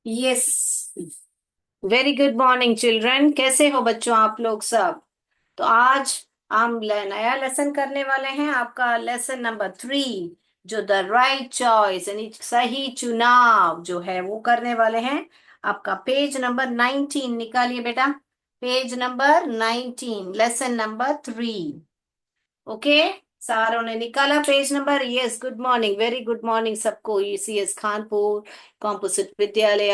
Yes. Very good morning children, कैसे हो बच्चों आप लोग सब। तो आज हम नया लेसन करने वाले हैं, आपका लेसन नंबर 3, जो द राइट चॉइस यानी सही चुनाव जो है वो करने वाले हैं। आपका पेज नंबर 19 निकालिए बेटा। Page number 19, lesson number 3। Okay, सारों ने निकाला page number. Yes, good morning, very good morning सबको। ईसीएस खानपुर कॉम्पोजिट विद्यालय,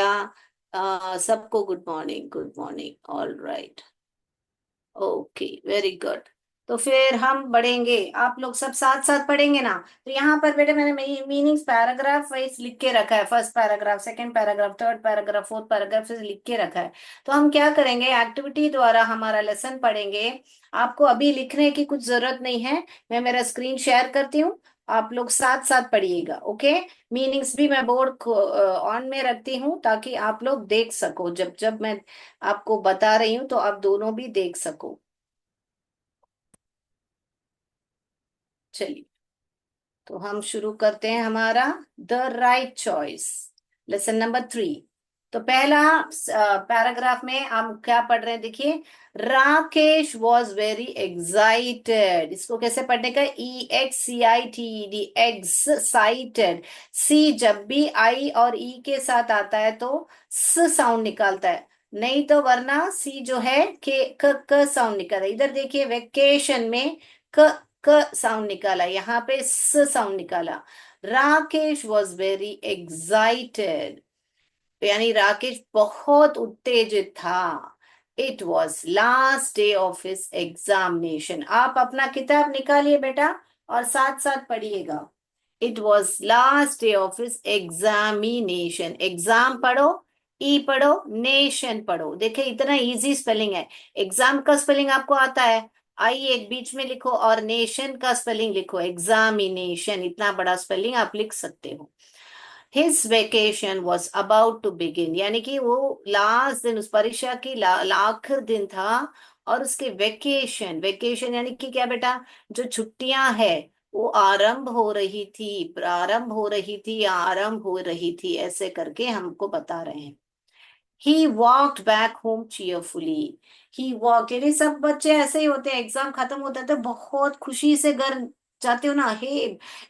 सबको good morning, good morning. All right, okay, very good. तो फिर हम पढ़ेंगे, आप लोग सब साथ साथ पढ़ेंगे ना। तो यहाँ पर बेटा मैंने मीनिंग्स पैराग्राफ वाइज लिख के रखा है। First paragraph, second paragraph, third paragraph, fourth paragraph से लिख के रखा है। तो हम क्या करेंगे, एक्टिविटी द्वारा हमारा लेसन पढ़ेंगे। आपको अभी लिखने की कुछ जरूरत नहीं है, मैं मेरा स्क्रीन शेयर करती हूँ, आप लोग साथ साथ पढ़िएगा। ओके, मीनिंग्स भी मैं बोर्ड ऑन में रखती हूँ ताकि आप लोग देख सको, जब जब मैं आपको बता रही हूँ तो आप दोनों भी देख सको। चलिए, तो हम शुरू करते हैं हमारा the right choice, lesson number 3। तो पहला पैराग्राफ में हम क्या पढ़ रहे हैं, देखिए। राकेश वॉज वेरी एक्साइटेड, इसको कैसे पढ़ने का, EXCITED, एक्साइटेड। सी जब भी आई और ई के साथ आता है तो स साउंड निकालता है, नहीं तो वरना सी जो है के क साउंड निकालता है। इधर देखिए, वेकेशन में क क साउंड निकाला, यहाँ पे स साउंड निकाला। राकेश वॉज वेरी एक्साइटेड, यानी राकेश बहुत उत्तेजित था। It was last day of his examination. आप अपना किताब निकालिए बेटा और साथ साथ पढ़िएगा। It was last day of his examination. Exam पढ़ो, ई पढ़ो, नेशन पढ़ो। देखिए इतना इजी स्पेलिंग है। एग्जाम का स्पेलिंग आपको आता है, आई एक बीच में लिखो, और नेशन का स्पेलिंग लिखो, एग्जामिनेशन। इतना बड़ा स्पेलिंग आप लिख सकते हो। His vacation was about to begin, यानी कि वो लास्ट दिन, उस परीक्षा की आखिर दिन था। और उसके वेकेशन, वेकेशन यानी कि क्या बेटा, जो छुट्टियां है वो आरंभ हो रही थी, प्रारंभ हो रही थी, आरंभ हो रही थी, ऐसे करके हमको बता रहे हैं। He walked back home cheerfully. He walk, यानी सब बच्चे ऐसे ही होते हैं, एग्जाम खत्म होता है तो बहुत खुशी से घर जाते हो ना। हे,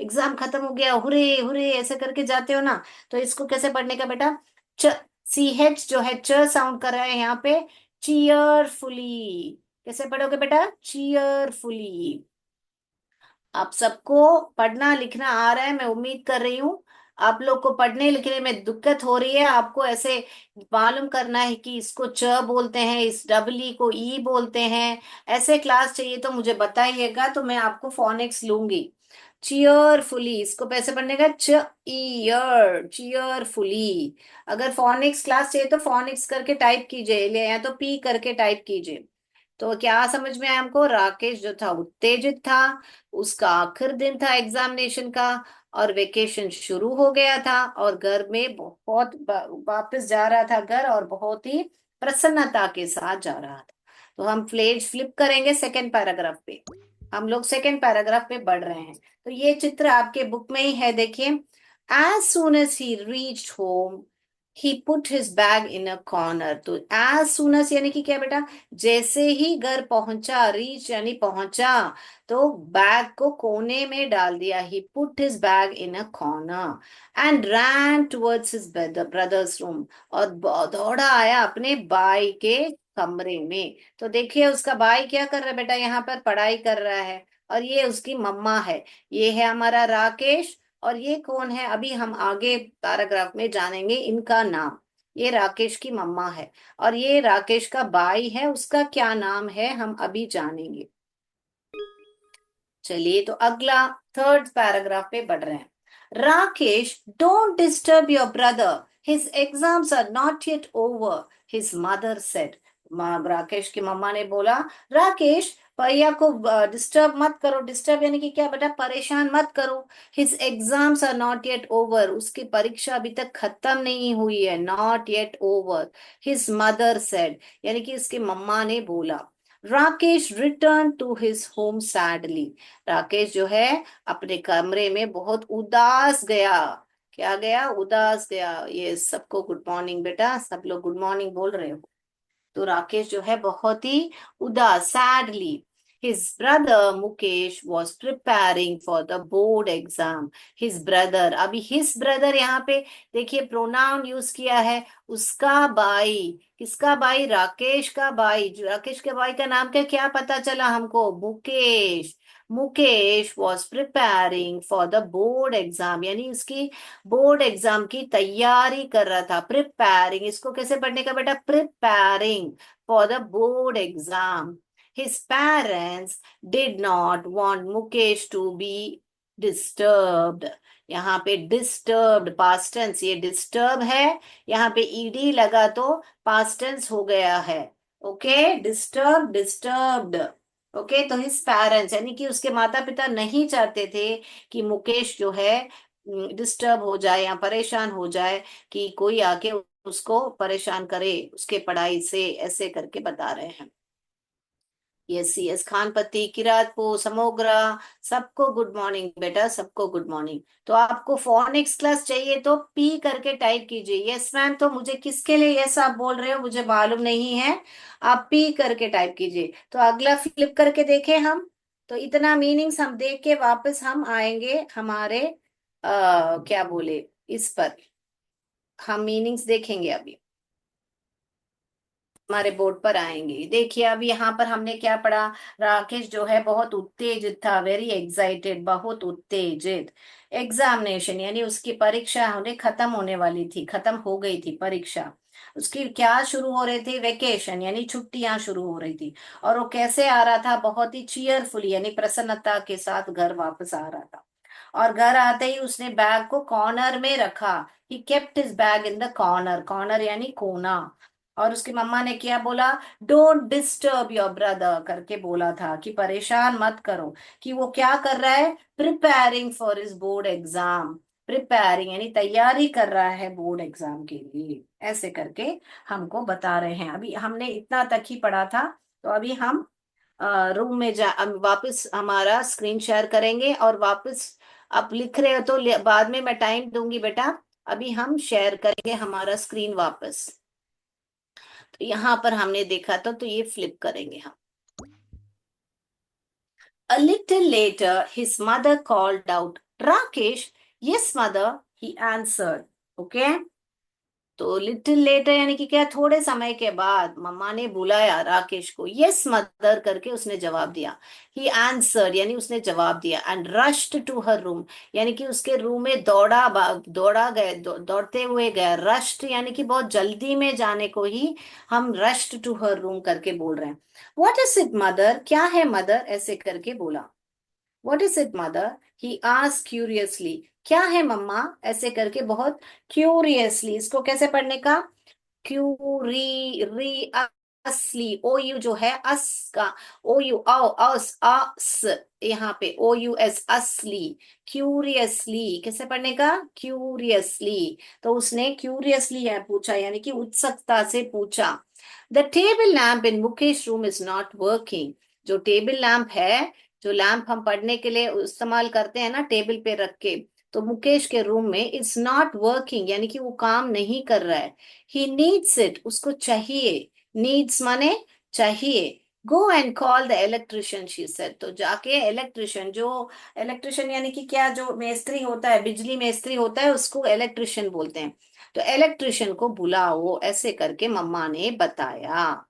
एग्जाम खत्म हो गया, हुरे हुरे, ऐसे करके जाते हो ना। तो इसको कैसे पढ़ने का बेटा, च, CH जो है च साउंड कर रहा है यहाँ पे, चीयरफुली। कैसे पढ़ोगे बेटा, चीयरफुली। आप सबको पढ़ना लिखना आ रहा है, मैं उम्मीद कर रही हूँ। आप लोग को पढ़ने लिखने में दिक्कत हो रही है, आपको ऐसे मालूम करना है कि इसको च बोलते हैं, इस डबली को ई बोलते हैं। ऐसे क्लास चाहिए तो मुझे बताइएगा, तो मैं आपको फोनिक्स लूंगी। चीयरफुली, इसको कैसे पढ़ने का, च ईयर, चीयरफुली। अगर फोनिक्स क्लास चाहिए तो फोनिक्स करके टाइप कीजिए, या तो पी करके टाइप कीजिए। तो क्या समझ में आया हमको, राकेश जो था उत्तेजित था, उसका आखिर दिन था एग्जामिनेशन का, और वेकेशन शुरू हो गया था, और घर में बहुत वापस जा रहा था घर, और बहुत ही प्रसन्नता के साथ जा रहा था। तो हम फ्लेज फ्लिप करेंगे सेकेंड पैराग्राफ पे। हम लोग सेकेंड पैराग्राफ पे बढ़ रहे हैं। तो ये चित्र आपके बुक में ही है, देखिए। As soon as he reached home, he put his bag in a corner. तो एज सुन एज यानी कि क्या बेटा, जैसे ही घर पहुंचा, रीच यानी पहुंचा, तो बैग को कोने में डाल दिया। He put his bag in a corner and ran towards his brother's room. और दौड़ा आया अपने भाई के कमरे में। तो देखिए उसका भाई क्या कर रहा है बेटा, यहाँ पर पढ़ाई कर रहा है, और ये उसकी मम्मा है। ये है हमारा राकेश, और ये कौन है अभी हम आगे पैराग्राफ में जानेंगे इनका नाम। ये राकेश की मम्मा है, और ये राकेश का भाई है, उसका क्या नाम है हम अभी जानेंगे। चलिए, तो अगला थर्ड पैराग्राफ पे बढ़ रहे हैं। Rakesh, don't disturb your brother, his exams are not yet over, his mother said. Rakesh की मम्मा ने बोला, राकेश भैया को डिस्टर्ब मत करो। डिस्टर्ब यानी कि क्या बेटा, परेशान मत करो। His exams are not yet over, उसकी परीक्षा अभी तक खत्म नहीं हुई है, not yet over. His mother said, यानी कि उसकी मम्मा ने बोला। Rakesh return to his home sadly, Rakesh जो है अपने कमरे में बहुत उदास गया। क्या गया? उदास गया। ये सबको गुड मॉर्निंग बेटा, सब लोग गुड मॉर्निंग बोल रहे हो। तो राकेश जो है बहुत ही उदास, sadly. His brother Mukesh was preparing for the board exam. His brother, अभी हिज ब्रदर यहाँ पे देखिए प्रोनाउन यूज किया है। उसका भाई, किसका भाई? राकेश का भाई। राकेश के भाई का नाम क्या, क्या पता चला हमको? Mukesh. Mukesh was preparing for the board exam, यानी उसकी बोर्ड एग्जाम की तैयारी कर रहा था। प्रिपेयरिंग, इसको कैसे पढ़ने का बेटा? Preparing for the board exam. His parents did not want Mukesh to be disturbed. यहाँ पे डिस्टर्ब्ड पास्ट टेंस, ये डिस्टर्ब है, यहाँ पे ईडी लगा तो पास्ट टेंस हो गया है। Okay, disturb, disturbed. ओके, तो हिज पेरेंट्स यानी कि उसके माता पिता नहीं चाहते थे कि मुकेश जो है डिस्टर्ब हो जाए या परेशान हो जाए, कि कोई आके उसको परेशान करे उसके पढ़ाई से, ऐसे करके बता रहे हैं। यस यस, खानपति, किरातपुर, समोग्रा, सबको गुड मॉर्निंग बेटा, सबको गुड मॉर्निंग। तो आपको फोनिक्स क्लास चाहिए तो पी करके टाइप कीजिए। यस मैम, तो मुझे किसके लिए यस आप बोल रहे हो मुझे मालूम नहीं है, आप पी करके टाइप कीजिए। तो अगला फ्लिप करके देखें हम। तो इतना मीनिंग्स हम देख के वापस हम आएंगे हमारे क्या बोले इस पर, हम मीनिंग्स देखेंगे अभी, हमारे बोर्ड पर आएंगे। देखिए अब यहाँ पर हमने क्या पढ़ा? राकेश जो है बहुत उत्तेजित था, वेरी एक्साइटेड, बहुत उत्तेजित। एग्जामिनेशन यानी उसकी परीक्षा होने खत्म होने वाली थी, खत्म हो गई थी परीक्षा उसकी। क्या शुरू हो रही थी? वेकेशन यानी छुट्टियां शुरू हो रही थी। और वो कैसे आ रहा था? बहुत ही चीयरफुली यानी प्रसन्नता के साथ घर वापस आ रहा था। और घर आते ही उसने बैग को कॉर्नर में रखा। He kept his bag in the corner, corner यानी कोना। और उसकी मम्मा ने क्या बोला? डोंट डिस्टर्ब योर ब्रदर करके बोला था, कि परेशान मत करो। कि वो क्या कर रहा है? Preparing for his board exam. Preparing यानी तैयारी कर रहा है बोर्ड एग्जाम के लिए, ऐसे करके हमको बता रहे हैं। अभी हमने इतना तक ही पढ़ा था। तो अभी हम रूम में जा वापस हमारा स्क्रीन शेयर करेंगे, और वापस आप लिख रहे हो तो बाद में मैं टाइम दूंगी बेटा। अभी हम शेयर करेंगे हमारा स्क्रीन वापस। तो यहाँ पर हमने देखा था, तो ये फ्लिप करेंगे हम। A little later, his mother called out, Rakesh. Yes, mother, he answered. Okay. तो लिटिल लेटर यानी कि क्या, थोड़े समय के बाद मम्मा ने बुलाया राकेश को। यस मदर करके उसने जवाब दिया। ही आंसर्ड यानी उसने जवाब दिया। And rushed to her room यानी कि उसके रूम में दौड़ा, दौड़ा गए, दौड़ते हुए गया। रश्ड यानी कि बहुत जल्दी में जाने को ही हम रश्ड टू हर रूम करके बोल रहे हैं। व्हाट इज इट मदर, क्या है मदर, ऐसे करके बोला। What is it mother, he asked curiously. क्या है मम्मा, ऐसे करके बहुत क्यूरियसली। इसको कैसे पढ़ने का? क्यूरी री असली, ओ यू जो है अस का, ओ यू आओ अस अस, यहाँ पे ओ यू एस असली। क्यूरियसली कैसे पढ़ने का? क्यूरियसली। तो उसने क्यूरियसली है पूछा, यानी कि उत्सुकता से पूछा। The table lamp in Mukesh room is not working. जो टेबल लैम्प है, जो लैंप हम पढ़ने के लिए इस्तेमाल करते हैं ना टेबल पे रख के, तो मुकेश के रूम में इट्स नॉट वर्किंग यानी कि वो काम नहीं कर रहा है। ही नीड्स इट, उसको चाहिए। नीड्स माने चाहिए। Go and call the electrician, she said. तो जाके इलेक्ट्रिशियन, जो इलेक्ट्रिशियन यानी कि क्या, जो मेस्त्री होता है, बिजली मेस्त्री होता है, उसको इलेक्ट्रिशियन बोलते हैं। तो इलेक्ट्रिशियन को बुलाओ, ऐसे करके मम्मा ने बताया।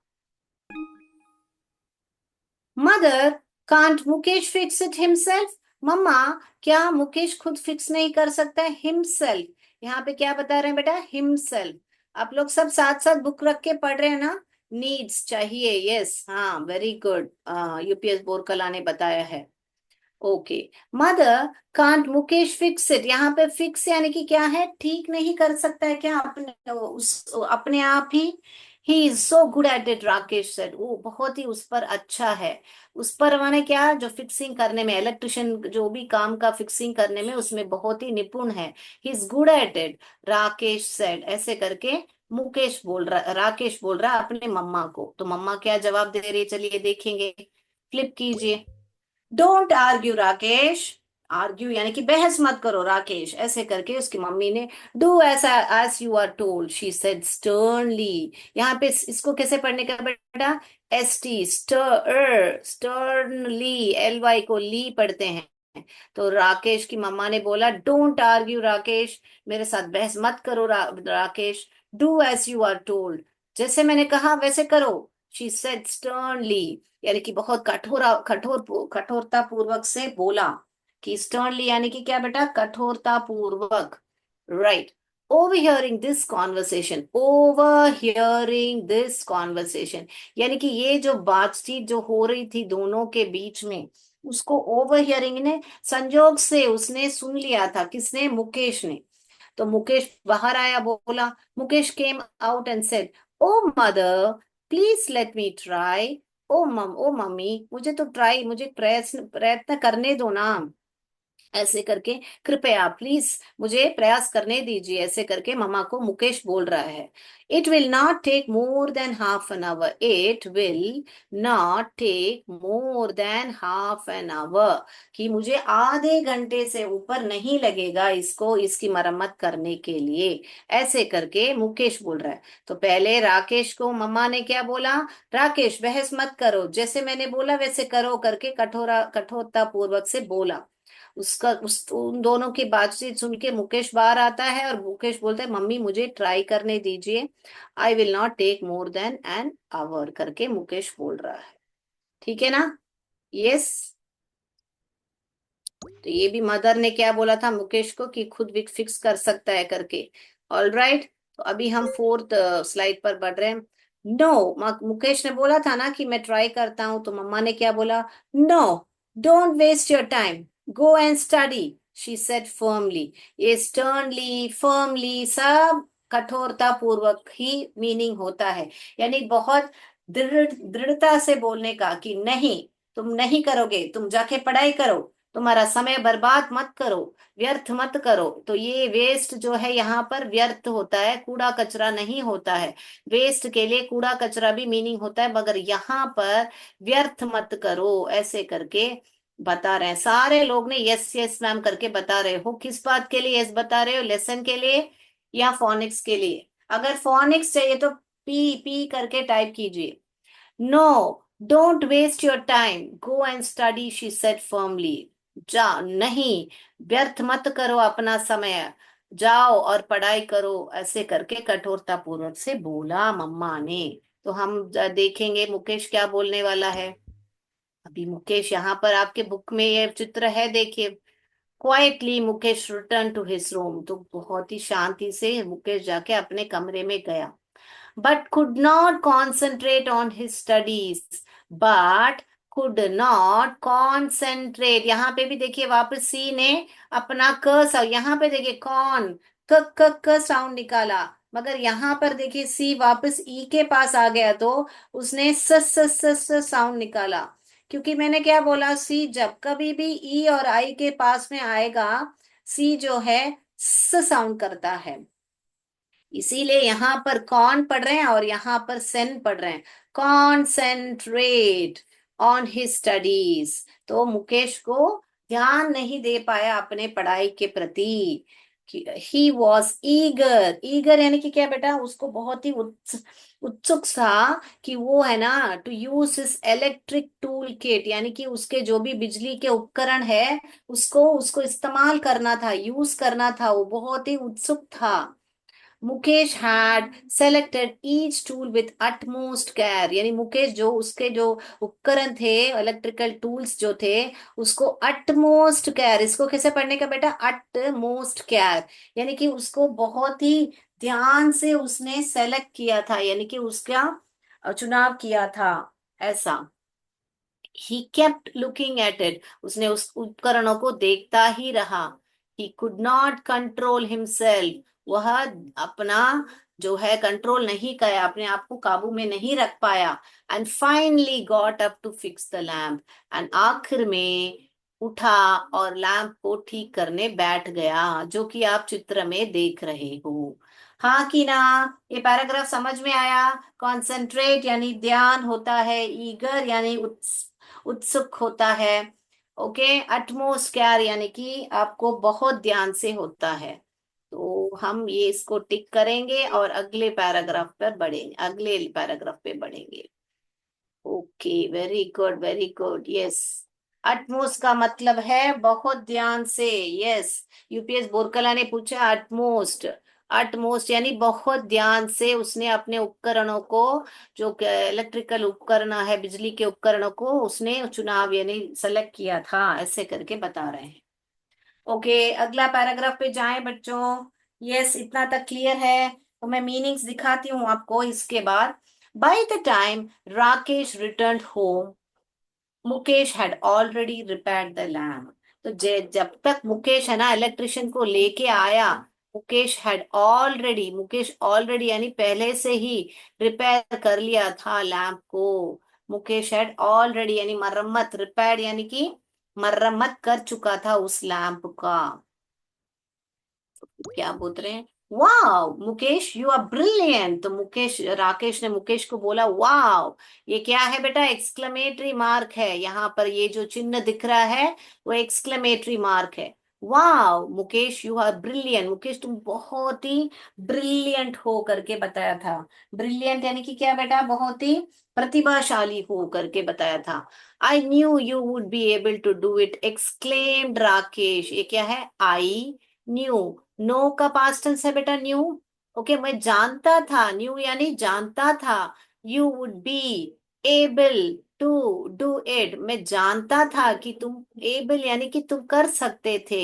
Mother, can't Mukesh fix it himself. मम्मा, क्या मुकेश खुद फिक्स नहीं कर सकता है? हिमसेल्फ यहाँ पे क्या बता रहे हैं बेटा? हिमसेल्फ। आप लोग सब साथ साथ बुक रख के पढ़ रहे हैं ना? नीड्स चाहिए, यस, हाँ वेरी गुड। यूपीएस बोरकला ने बताया है। Okay. Mother, can't Mukesh fix it, यहाँ पे फिक्स यानी कि क्या है? ठीक नहीं कर सकता है क्या अपने अपने आप ही? He is so good at it, Rakesh said. वो बहुत ही उस पर अच्छा है। उस पर माने क्या? जो फिक्सिंग करने में, इलेक्ट्रिशियन जो भी काम का फिक्सिंग करने में, उसमें बहुत ही निपुण है। He is good at it, Rakesh said, ऐसे करके मुकेश बोल रहा, राकेश बोल रहा है अपने मम्मा को। तो मम्मा क्या जवाब दे रही है, चलिए देखेंगे। फ्लिप कीजिए। डोंट आर्ग्यू राकेश, आर्ग्यू यानी कि बहस मत करो राकेश, ऐसे करके उसकी मम्मी ने, डू ऐसा as you are told, she said sternly. यहाँ पे इसको कैसे पढ़ने का बेटा? S T, ster, sternly, L Y को ली पढ़ते हैं। तो राकेश की मम्मा ने बोला, डोंट आर्ग्यू राकेश, मेरे साथ बहस मत करो Rakesh, do as you are told, जैसे मैंने कहा वैसे करो। शी सेड स्टर्नली, यानी कि बहुत कठोरता पूर्वक से बोला। कि स्टर्नली यानी कि क्या बेटा? कठोरता पूर्वक, right. Over hearing this conversation, यानी कि ये जो बातचीत जो हो रही थी दोनों के बीच में, उसको ओवर हियरिंग ने, संजोग से उसने सुन लिया था। किसने? मुकेश ने। तो मुकेश बाहर आया, बोला, Mukesh came out and said, oh mother, please let me try. Oh मम्मी, मुझे तो ट्राई, मुझे प्रयत्न प्रयत्न करने दो ना, ऐसे करके, कृपया प्लीज मुझे प्रयास करने दीजिए, ऐसे करके मम्मा को मुकेश बोल रहा है। It will not take more than half an hour, it will not take more than half an hour, कि मुझे आधे घंटे से ऊपर नहीं लगेगा इसको, इसकी मरम्मत करने के लिए, ऐसे करके मुकेश बोल रहा है। तो पहले राकेश को मम्मा ने क्या बोला? राकेश बहस मत करो, जैसे मैंने बोला वैसे करो, करके कठोरता पूर्वक से बोला। उसका उन दोनों की बातचीत सुन के मुकेश बाहर आता है और मुकेश बोलता है, मम्मी मुझे ट्राई करने दीजिए, I will not take more than an hour, करके मुकेश बोल रहा है। ठीक है ना? यस। तो ये भी मदर ने क्या बोला था मुकेश को, कि खुद फिक्स कर सकता है करके। All right. तो अभी हम फोर्थ स्लाइड पर बढ़ रहे हैं। नो, मुकेश ने बोला था ना कि मैं ट्राई करता हूं, तो मम्मा ने क्या बोला? No, don't waste your time, go and study, she said firmly. ये स्टर्नली, फर्मली सब कठोरता पूर्वक ही मीनिंग होता है, यानी बहुत दृढ़ता से बोलने का, कि नहीं, तुम नहीं करोगे, तुम जाके पढ़ाई करो, तुम्हारा समय बर्बाद मत करो, व्यर्थ मत करो। तो ये वेस्ट जो है यहाँ पर व्यर्थ होता है, कूड़ा कचरा नहीं होता है। वेस्ट के लिए कूड़ा कचरा भी मीनिंग होता है, मगर यहाँ पर व्यर्थ मत करो, ऐसे करके बता रहे हैं। सारे लोग ने यस यस मैम करके बता रहे हो। किस बात के लिए यस बता रहे हो? लेसन के लिए या फोनिक्स के लिए? अगर फोनिक्स चाहिए तो पी पी करके टाइप कीजिए। No, don't waste your time, go and study, she said firmly. जा नहीं, व्यर्थ मत करो अपना समय, जाओ और पढ़ाई करो, ऐसे करके कठोरता पूर्वक से बोला मम्मा ने। तो हम देखेंगे मुकेश क्या बोलने वाला है। अभी मुकेश यहाँ पर आपके बुक में ये चित्र है, देखिए। Quietly Mukesh return to his room, तो बहुत ही शांति से मुकेश जाके अपने कमरे में गया। but could not concentrate on his studies, but could not concentrate, यहाँ पे भी देखिए वापस सी ने अपना क साउंड, यहाँ पे देखिए कौन, क साउंड निकाला, मगर यहाँ पर देखिए सी वापस ई के पास आ गया, तो उसने स साउंड निकाला। क्योंकि मैंने क्या बोला, सी जब कभी भी ई और आई के पास में आएगा, सी जो है स साउंड करता है। इसीलिए यहाँ पर कौन पढ़ रहे हैं और यहाँ पर सेन पढ़ रहे हैं। कॉन्सेंट्रेट ऑन हिज स्टडीज, तो मुकेश को ध्यान नहीं दे पाया अपने पढ़ाई के प्रति। ही वॉज ईगर, ईगर यानी कि क्या बेटा? उसको बहुत ही उत्सुक था कि वो है ना, to use his electric tool kit, यानी कि उसके जो भी बिजली के उपकरण है, उसको उसको इस्तेमाल करना था, यूज करना था, वो बहुत ही उत्सुक था। Mukesh had selected each tool with utmost care, यानी मुकेश जो उसके जो उपकरण थे, इलेक्ट्रिकल टूल्स जो थे, उसको अटमोस्ट केयर, इसको कैसे पढ़ने का बेटा? अटमोस्ट केयर, यानी कि उसको बहुत ही ध्यान से उसने सेलेक्ट किया था, यानी कि उसका चुनाव किया था, ऐसा। He kept looking at it, उसने उस उपकरणों को देखता ही रहा। He could not control himself, वह अपना जो है कंट्रोल नहीं किया, अपने आप को काबू में नहीं रख पाया। And finally got up to fix the lamp, and आखिर में उठा और लैंप को ठीक करने बैठ गया, जो कि आप चित्र में देख रहे हो। हाँ कि ना? ये पैराग्राफ समझ में आया? कॉन्सेंट्रेट यानी ध्यान होता है, ईगर यानी उत्सुक होता है, ओके, अटमोस्ट केयर यानी कि आपको बहुत ध्यान से होता है। तो हम ये इसको टिक करेंगे और अगले पैराग्राफ पर बढ़ेंगे, अगले पैराग्राफ पे बढ़ेंगे। Okay, very good very good, yes. Utmost का मतलब है बहुत ध्यान से, यस। यूपीएस बोरकला ने पूछा अटमोस्ट। अटमोस्ट यानी बहुत ध्यान से उसने अपने उपकरणों को, जो इलेक्ट्रिकल उपकरण है, बिजली के उपकरणों को उसने चुनाव यानी सेलेक्ट किया था, ऐसे करके बता रहे हैं। ओके, अगला पैराग्राफ पे जाएं बच्चों। यस, इतना तक क्लियर है। तो मैं मीनिंग्स दिखाती हूँ आपको इसके बाद। By the time Rakesh return home, Mukesh had already repaired the lamp. तो जब तक मुकेश है ना इलेक्ट्रिशियन को लेके आया, मुकेश ऑलरेडी यानी पहले से ही रिपेयर कर लिया था लैम्प को। मुकेश हैड ऑलरेडी यानी मरम्मत, रिपेयर यानी कि मरम्मत कर चुका था उस लैम्प का। क्या बोल रहे हैं? Wow Mukesh, you are brilliant. तो मुकेश, राकेश ने मुकेश को बोला वाओ। ये क्या है बेटा? एक्सक्लेमेटरी मार्क है यहाँ पर, ये जो चिन्ह दिख रहा है वो एक्सक्लेमेटरी मार्क है। Wow Mukesh, you are brilliant. Mukesh तुम बहुत ही ब्रिलियंट हो करके बताया था। ब्रिलियंट यानी कि क्या बेटा? बहुत ही प्रतिभाशाली हो करके बताया था। I knew you would be able to do it, exclaimed Rakesh. ये क्या है? आई न्यू, नो का पास्ट टेंस है बेटा, न्यू। ओके, मैं जानता था, न्यू यानी जानता था। You would be able to do it, मैं जानता था कि तुम, एबल यानी कि तुम कर सकते थे।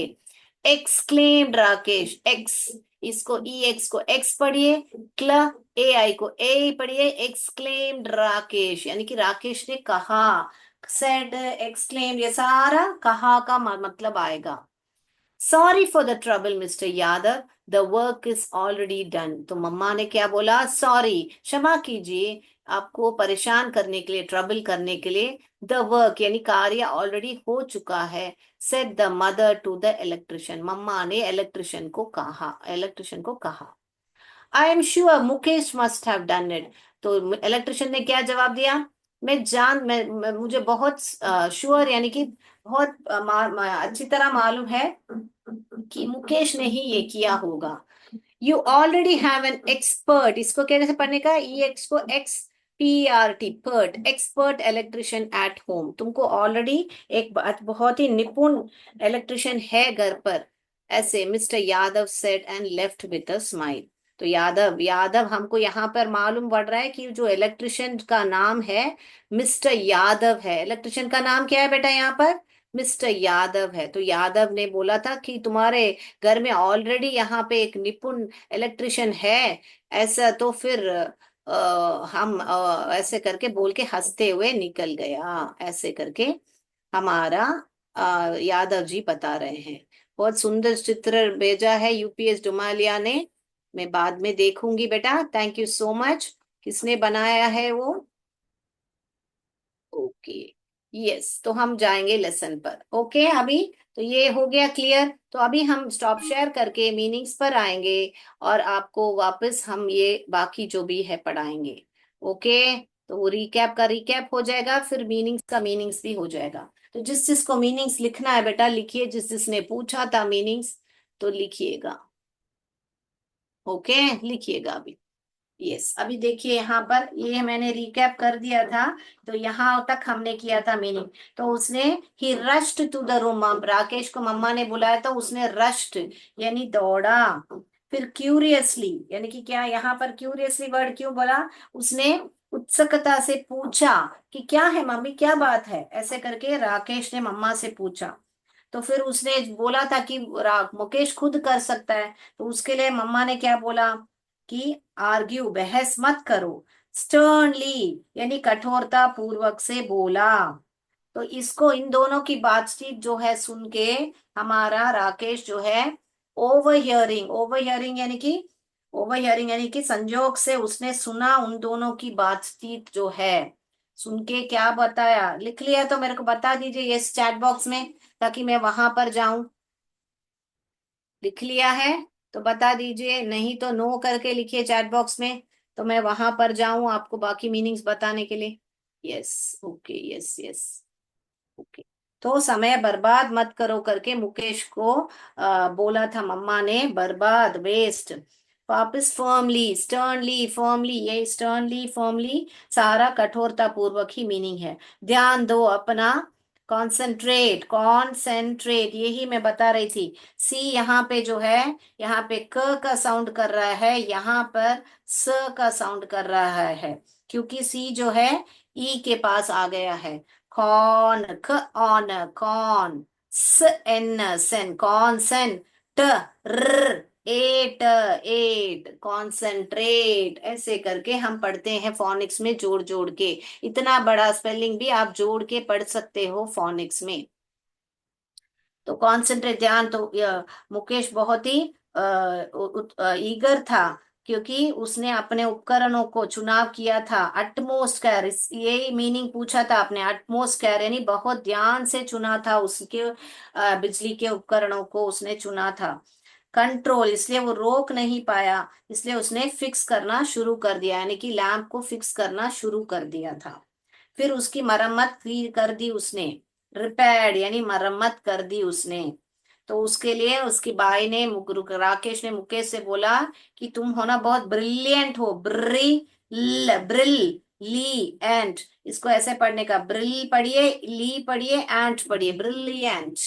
एक्सक्लेम्ड राकेश, एक्स, इसको ई एक्स को एक्स पढ़िए, क्ल ए आई को ए पढ़िए। एक्सक्लेम्ड राकेश यानी कि राकेश ने कहा। सेड, एक्सक्लेम्ड, ये सारा कहा का मतलब आएगा। Sorry for the trouble mister Yadav, the work is already done. तो मम्मा ने क्या बोला? सॉरी, क्षमा कीजिए आपको परेशान करने के लिए, ट्रबल करने के लिए। द वर्क यानी कार्य ऑलरेडी हो चुका है। Said the mother to the electrician, मम्मा ने इलेक्ट्रिशियन को कहा। I am sure Mukesh must have done it. तो इलेक्ट्रिशियन ने क्या जवाब दिया? मुझे बहुत श्योर यानी कि बहुत अच्छी तरह मालूम है कि मुकेश ने ही ये किया होगा। You already have an expert, इसको कैसे पढ़ने का? ई एक्स को X P R T, pert, expert electrician at home. तुमको ऑलरेडी एक बहुत ही निपुण इलेक्ट्रिशियन है घर पर, ऐसे mister Yadav said and left with a smile. तो यादव, हमको यहाँ पर मालूम पड़ रहा है कि जो इलेक्ट्रिशियन का नाम है मिस्टर यादव है। इलेक्ट्रिशियन का नाम क्या है बेटा यहाँ पर? मिस्टर यादव है। तो यादव ने बोला था कि तुम्हारे घर में ऑलरेडी यहाँ पे एक निपुण इलेक्ट्रिशियन है। ऐसा तो फिर हम ऐसे करके बोल के हंसते हुए निकल गया, ऐसे करके हमारा यादव जी बता रहे हैं। बहुत सुंदर चित्र भेजा है यूपीएस डुमालिया ने, मैं बाद में देखूंगी बेटा। Thank you so much. किसने बनाया है वो? Okay, yes. तो हम जाएंगे लेसन पर। ओके, अभी तो ये हो गया क्लियर। तो अभी हम स्टॉप शेयर करके मीनिंग्स पर आएंगे और आपको वापस हम ये बाकी जो भी है पढ़ाएंगे। ओके, तो वो रिकैप का रिकैप हो जाएगा, फिर मीनिंग्स का मीनिंग्स भी हो जाएगा। तो जिस जिसको मीनिंग्स लिखना है बेटा लिखिए, जिस जिसने पूछा था मीनिंग्स तो लिखिएगा। ओके, लिखिएगा अभी। यस, अभी देखिए यहाँ पर ये मैंने रिकैप कर दिया था। तो यहाँ तक हमने किया था मीनिंग। तो उसने ही rushed to the room, Rakesh को मम्मा ने बुलाया तो उसने रश्ड यानी दौड़ा। फिर क्यूरियसली यानी कि क्या, यहाँ पर क्यूरियसली वर्ड क्यों बोला? उसने उत्सुकता से पूछा कि क्या है मम्मी, क्या बात है, ऐसे करके राकेश ने मम्मा से पूछा। तो फिर उसने बोला था कि मुकेश खुद कर सकता है। तो उसके लिए मम्मा ने क्या बोला कि आर्ग्यू, बहस मत करो। स्टर्नली यानी कठोरता पूर्वक से बोला। तो इसको, इन दोनों की बातचीत जो है सुन के हमारा राकेश जो है ओवर हियरिंग यानी कि संजोग से उसने सुना उन दोनों की बातचीत जो है। सुन के क्या बताया? लिख लिया तो मेरे को बता दीजिए यस चैट बॉक्स में, ताकि मैं वहां पर जाऊं। लिख लिया है तो बता दीजिए, नहीं तो नो करके लिखिए चैट बॉक्स में, तो मैं वहां पर जाऊं आपको बाकी मीनिंग्स बताने के लिए। Yes, okay, yes yes, okay. तो समय बर्बाद मत करो करके मुकेश को बोला था मम्मा ने, बर्बाद, वेस्ट। वापस फर्मली, स्टर्नली, फर्मली, ये स्टर्नली, फर्मली सारा कठोरता पूर्वक ही मीनिंग है। ध्यान दो अपना, कॉन्सेंट्रेट, कॉन्सेंट्रेट, यही मैं बता रही थी। सी यहाँ पे जो है, यहाँ पे क का साउंड कर रहा है, यहाँ पर स का साउंड कर रहा है, क्योंकि सी जो है ई के पास आ गया है। कॉन, ख ऑन, कॉन, स एन, सेन, कॉन सेन, ट र एट, एट, कॉन्सेंट्रेट, ऐसे करके हम पढ़ते हैं फोनिक्स में, जोड़ जोड़ के। इतना बड़ा स्पेलिंग भी आप जोड़ के पढ़ सकते हो फोनिक्स में। तो कॉन्सेंट्रेट, ध्यान। तो मुकेश बहुत ही ईगर था, क्योंकि उसने अपने उपकरणों को चुनाव किया था। अटमोस्ट केयर, यही मीनिंग पूछा था आपने, अटमोस्ट केयर यानी बहुत ध्यान से चुना था उसके बिजली के उपकरणों को उसने चुना था। कंट्रोल, इसलिए वो रोक नहीं पाया, इसलिए उसने फिक्स करना शुरू कर दिया, यानी कि लैंप को फिक्स करना शुरू कर दिया था। फिर उसकी मरम्मत भी कर दी उसने, रिपेयर्ड यानी मरम्मत कर दी उसने। तो उसके लिए उसकी बाई ने, राकेश ने मुकेश से बोला कि तुम हो ना बहुत ब्रिलियंट हो, ब्रिल, ली एंड, इसको ऐसे पढ़ने का, ब्रिल पढ़िए, ली पढ़िए, एंड पढ़िए, ब्रिलियंट,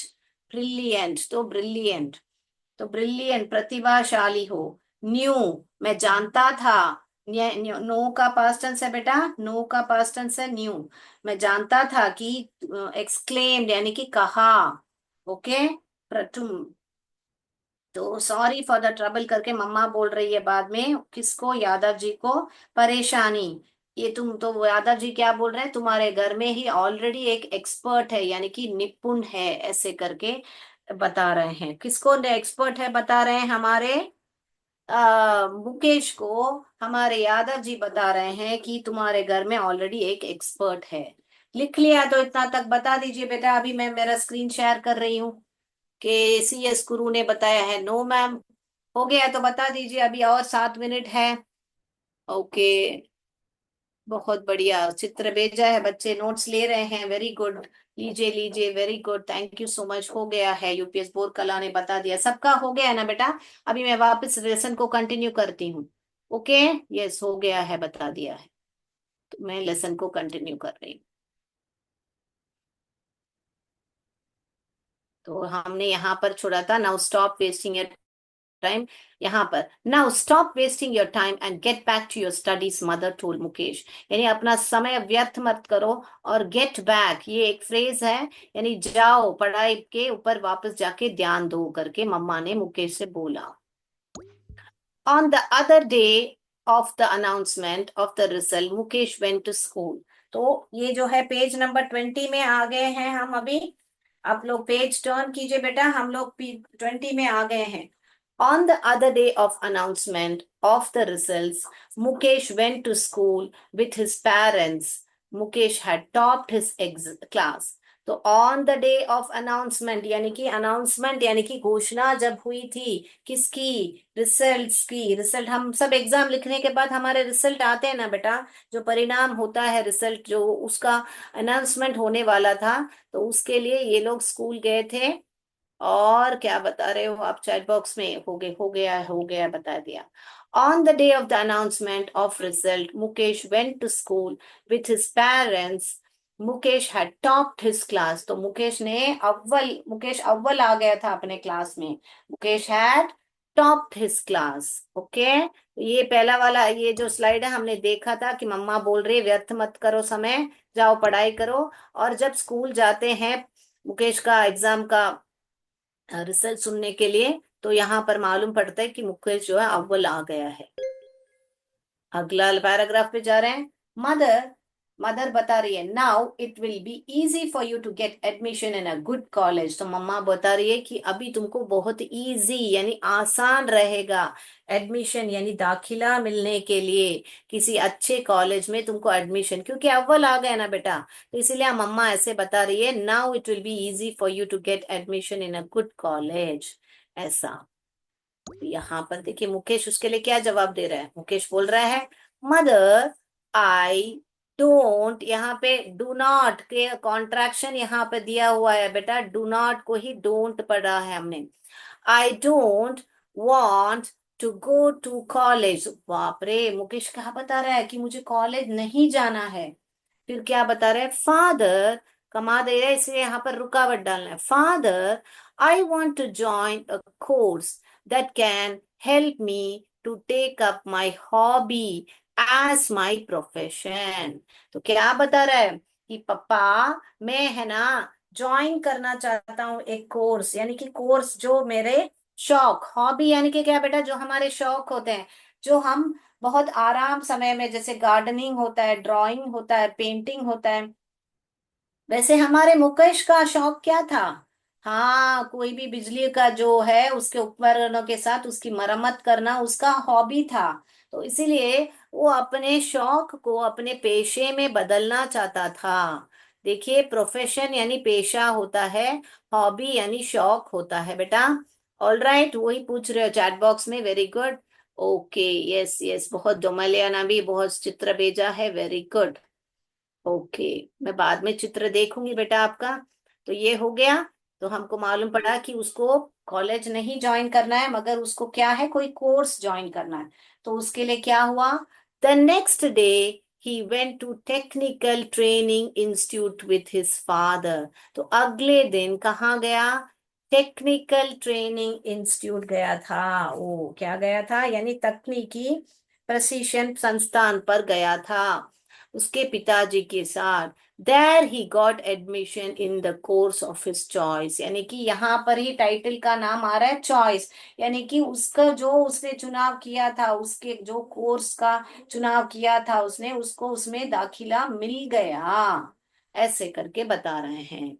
ब्रिलियंट, तो ब्रिलियंट, तो ब्रिलियंट प्रतिभाशाली हो। न्यू, मैं जानता था, नो का पास्ट टेंस है बेटा, नो का पास्ट टेंस है न्यू। मैं जानता था कि, एक्सक्लेम्ड यानी कि कहा, ओके, प्रथम। तो सॉरी फॉर द ट्रबल करके मम्मा बोल रही है बाद में, किसको, यादव जी को, परेशानी। ये तुम तो, यादव जी क्या बोल रहे हैं, तुम्हारे घर में ही ऑलरेडी एक एक्सपर्ट है, यानी कि निपुण है, ऐसे करके बता रहे हैं। किसको एक्सपर्ट है बता रहे हैं, हमारे मुकेश को हमारे यादव जी बता रहे हैं कि तुम्हारे घर में ऑलरेडी एक एक्सपर्ट है। लिख लिया तो इतना तक बता दीजिए बेटा, अभी मैं मेरा स्क्रीन शेयर कर रही हूँ कि सी एस गुरु ने बताया है। नो मैम, हो गया तो बता दीजिए, अभी और 7 मिनट है। ओके, बहुत बढ़िया, चित्र भेजा है, बच्चे नोट्स ले रहे हैं, वेरी गुड। लीजिए लीजिए, very good, thank you so much, हो गया है। यूपीएस बोर्ड कला ने बता दिया, सबका हो गया है ना बेटा। अभी मैं वापस लेसन को कंटिन्यू करती हूँ। ओके, यस हो गया है, बता दिया है। तो मैं लेसन को कंटिन्यू कर रही हूँ। तो हमने यहाँ पर छोड़ा था, now stop wasting your time. यहाँ पर, now stop wasting your time and get back to your studies, mother told Mukesh. यानी अपना समय व्यर्थ मत करो, और गेट बैक ये एक फ्रेज है, यानी जाओ, पढ़ाई के ऊपर वापस जाके ध्यान दो करके मम्मा ने मुकेश से बोला। On the other day of the announcement of the result, Mukesh went to school। तो ये जो है पेज नंबर 20 में आ गए हैं हम अभी। आप लोग पेज टर्न कीजिए बेटा, हम लोग 20 में आ गए हैं। On the other day of announcement of the results, Mukesh went to school with his parents. Mukesh had topped his class। तो on the day of announcement, यानी कि अनाउंसमेंट यानी कि घोषणा जब हुई थी, किसकी, रिजल्ट्स की। रिजल्ट, हम सब एग्जाम लिखने के बाद हमारे रिजल्ट आते हैं ना बेटा, जो परिणाम होता है, रिजल्ट जो उसका अनाउंसमेंट होने वाला था, तो उसके लिए ये लोग स्कूल गए थे। और क्या बता रहे हो आप चैट बॉक्स में, हो गया बता दिया। On the day of the announcement of result, Mukesh went to school with his parents. Mukesh had topped his class. तो मुकेश अव्वल आ गया था अपने क्लास में। Mukesh had topped his class. Okay, ये पहला वाला, ये जो स्लाइड है हमने देखा था कि मम्मा बोल रही है व्यर्थ मत करो समय, जाओ पढ़ाई करो। और जब स्कूल जाते हैं मुकेश का एग्जाम का रिजल्ट सुनने के लिए, तो यहाँ पर मालूम पड़ता है कि मुकेश जो है अव्वल आ गया है। अगला पैराग्राफ पे जा रहे हैं। मदर, मदर बता रही है, now it will be easy for you to get admission in a good college. तो मम्मा बता रही है कि अभी तुमको बहुत इजी यानी आसान रहेगा, एडमिशन यानी दाखिला मिलने के लिए किसी अच्छे कॉलेज में तुमको एडमिशन, क्योंकि अव्वल आ गए ना बेटा। तो इसीलिए मम्मा ऐसे बता रही है, now it will be easy for you to get admission in a good college, ऐसा। यहाँ पर देखिए मुकेश उसके लिए क्या जवाब दे रहा है। मुकेश बोल रहा है, मदर, आई डोंट यहाँ पे डू नॉट के कॉन्ट्रैक्शन यहाँ पे दिया हुआ है बेटा, डू नॉट को ही डोंट पढ़ा है हमने। I don't want to go to college. बाप रे, मुकेश क्या बता रहा है कि मुझे कॉलेज नहीं जाना है। फिर क्या बता रहे हैं, फादर कमा दे रहा है इसलिए यहाँ पर रुकावट डालना है। Father, I want to join a course that can help me to take up my hobby as my profession. तो क्या बता रहा है कि पापा, मैं है ना ज्वाइन करना चाहता हूँ एक कोर्स, यानी कि कोर्स जो मेरे शौक, हॉबी यानी कि क्या बेटा, जो हमारे शौक होते हैं, जो हम बहुत आराम समय में, जैसे गार्डनिंग होता है, ड्राइंग होता है, पेंटिंग होता है, वैसे हमारे मुकेश का शौक क्या था। हाँ, कोई भी बिजली का जो है उसके उपकरणों के साथ उसकी मरम्मत करना उसका हॉबी था। तो इसीलिए वो अपने शौक को अपने पेशे में बदलना चाहता था। देखिए, प्रोफेशन यानी पेशा होता है, हॉबी यानी शौक होता है बेटा। ऑल राइट, वही पूछ रहे हो चैट बॉक्स में, very good. Okay, yes yes, बहुत जोमलियाना भी बहुत चित्र भेजा है, वेरी गुड। ओके, मैं बाद में चित्र देखूंगी बेटा आपका। तो ये हो गया। तो हमको मालूम पड़ा कि उसको कॉलेज नहीं ज्वाइन करना है, मगर उसको क्या है, कोई कोर्स ज्वाइन करना है। तो उसके लिए क्या हुआ, the next day he went to technical training institute with his father. तो अगले दिन कहाँ गया, टेक्निकल ट्रेनिंग इंस्टीट्यूट गया था। वो क्या गया था, यानी तकनीकी प्रशिक्षण संस्थान पर गया था उसके पिताजी के साथ। There he got admission in the course of his choice, यानी कि यहाँ पर ही टाइटल का नाम आ रहा है चॉइस, यानी कि उसका जो उसने चुनाव किया था, उसके जो कोर्स का चुनाव किया था उसने, उसको उसमें दाखिला मिल गया, ऐसे करके बता रहे हैं।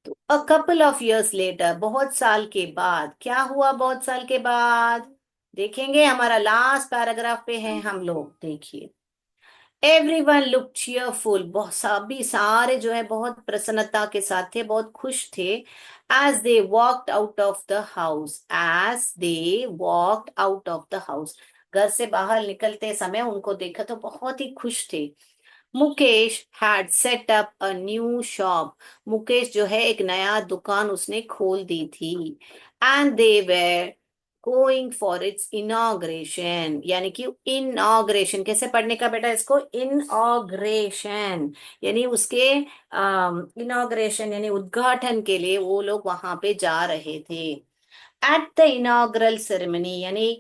तो a couple of years later, बहुत साल के बाद क्या हुआ, बहुत साल के बाद देखेंगे, हमारा लास्ट पैराग्राफ पे है हम लोग, देखिए। एवरीवन लुक चीयरफुल, बहुत सभी सारे जो है बहुत प्रसन्नता के साथ थे, बहुत खुश थे। As they walked out of the house, as they walked out of the house, घर से बाहर निकलते समय उनको देखा तो बहुत ही खुश थे। Mukesh had set up a new shop, Mukesh जो है एक नया दुकान उसने खोल दी थी। And they were going for its inauguration, यानी कि इनॉग्रेशन कैसे पढ़ने का बेटा इसको, इनॉग्रेशन यानी उसके इनॉग्रेशन यानी उद्घाटन के लिए वो लोग वहां पे जा रहे थे। एट द इनॉग्रल सेरेमनी, यानी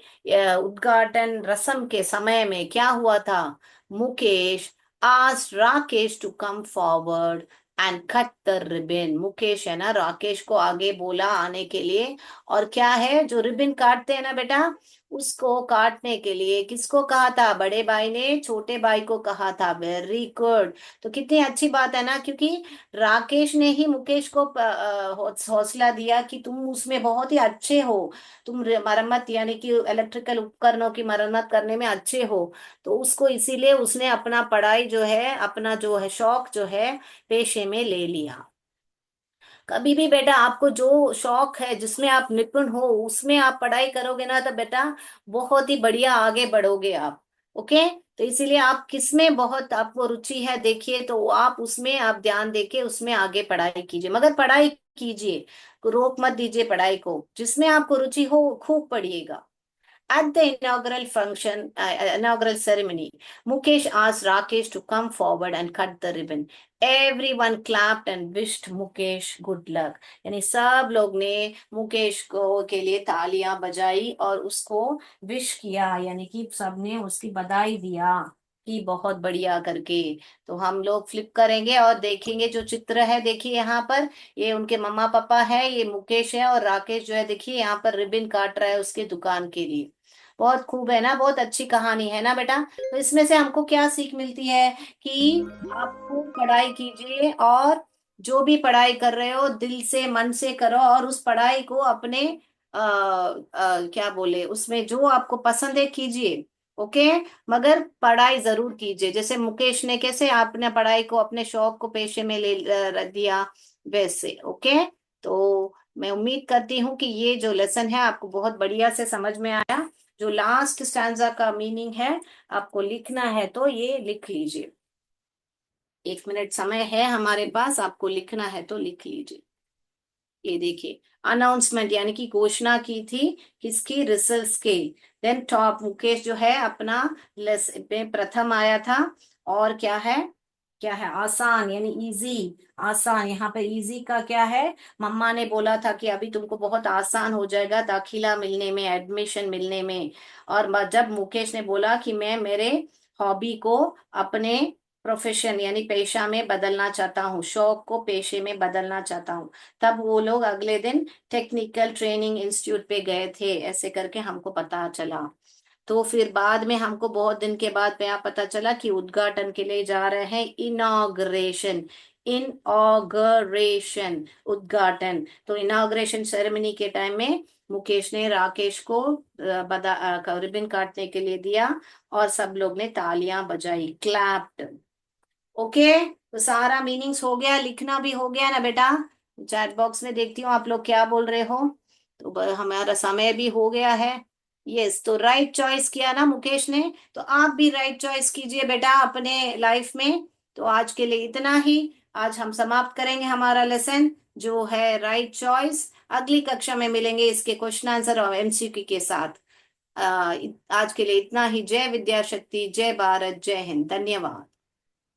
उद्घाटन रस्म के समय में क्या हुआ था, Mukesh asked Rakesh to come forward and cut the ribbon. Mukesh है ना राकेश को आगे बोला आने के लिए, और क्या है जो रिबन काटते हैं ना बेटा, उसको काटने के लिए किसको कहा था, बड़े भाई ने छोटे भाई को कहा था, वेरी गुड। तो कितनी अच्छी बात है ना, क्योंकि राकेश ने ही मुकेश को हौसला दिया कि तुम उसमें बहुत ही अच्छे हो, तुम मरम्मत यानी कि इलेक्ट्रिकल उपकरणों की मरम्मत करने में अच्छे हो। तो उसको इसीलिए उसने अपना पढ़ाई जो है, अपना जो है शौक जो है पेशे में ले लिया। कभी भी बेटा आपको जो शौक है, जिसमें आप निपुण हो, उसमें आप पढ़ाई करोगे ना, तो बेटा बहुत ही बढ़िया आगे बढ़ोगे आप। ओके, तो इसीलिए आप किसमें बहुत आपको रुचि है देखिए, तो आप उसमें आप ध्यान देके उसमें आगे पढ़ाई कीजिए, मगर पढ़ाई कीजिए, रोक मत दीजिए पढ़ाई को, जिसमें आपको रुचि हो खूब पढ़िएगा। At the inaugural ceremony, Mukesh asked Rakesh to come forward and cut the ribbon. Everyone clapped and wished Mukesh good luck. यानी सब लोग ने मुकेश को के लिए तालियां बजाई और उसको विश किया, यानी कि सबने उसकी बधाई दिया कि बहुत बढ़िया करके। तो हम लोग फ्लिप करेंगे और देखेंगे जो चित्र है, देखिए यहाँ पर ये उनके मम्मा पापा है, ये मुकेश है और राकेश जो है, देखिए यहाँ पर रिबन काट रहा है उसके दुकान के लिए। बहुत खूब है ना, बहुत अच्छी कहानी है ना बेटा। तो इसमें से हमको क्या सीख मिलती है कि आपको पढ़ाई कीजिए, और जो भी पढ़ाई कर रहे हो दिल से मन से करो, और उस पढ़ाई को अपने क्या बोले, उसमें जो आपको पसंद है कीजिए। ओके, मगर पढ़ाई जरूर कीजिए, जैसे मुकेश ने कैसे आपने पढ़ाई को अपने शौक को पेशे में ले रख दिया, वैसे। ओके, तो मैं उम्मीद करती हूँ कि ये जो लेसन है आपको बहुत बढ़िया से समझ में आया। जो लास्ट स्टैंजा का मीनिंग है आपको लिखना है तो ये लिख लीजिए। 1 मिनट समय है हमारे पास, आपको लिखना है तो लिख लीजिए। ये देखिए, अनाउंसमेंट यानी कि घोषणा की थी किसकी, रिसल्ट्स के। देन टॉप, मुकेश जो है अपना लिस्ट में प्रथम आया था। और क्या है, क्या है, आसान यानी इजी, आसान। यहाँ पे इजी का क्या है, मम्मा ने बोला था कि अभी तुमको बहुत आसान हो जाएगा दाखिला मिलने में, एडमिशन मिलने में। और जब मुकेश ने बोला कि मैं मेरे हॉबी को अपने प्रोफेशन यानी पेशा में बदलना चाहता हूँ, शौक को पेशे में बदलना चाहता हूँ, तब वो लोग अगले दिन टेक्निकल ट्रेनिंग इंस्टीट्यूट पे गए थे, ऐसे करके हमको पता चला। तो फिर बाद में हमको बहुत दिन के बाद में पता चला कि उद्घाटन के लिए जा रहे हैं, इनॉग्रेशन, इनॉग्रेशन, उद्घाटन। तो इनॉग्रेशन सेरेमनी के टाइम में मुकेश ने राकेश को रिबन काटने के लिए दिया और सब लोग ने तालियां बजाई, क्लैप्ड। ओके, तो सारा मीनिंग्स हो गया, लिखना भी हो गया ना बेटा। चैट बॉक्स में देखती हूँ आप लोग क्या बोल रहे हो। तो हमारा समय भी हो गया है। यस, तो राइट चॉइस किया ना मुकेश ने, तो आप भी राइट चॉइस कीजिए बेटा अपने लाइफ में। तो आज के लिए इतना ही। आज हम समाप्त करेंगे हमारा लेसन जो है राइट चॉइस। अगली कक्षा में मिलेंगे इसके क्वेश्चन आंसर और एमसीक्यू के साथ। आज के लिए इतना ही। जय विद्या शक्ति, जय भारत, जय हिंद, धन्यवाद।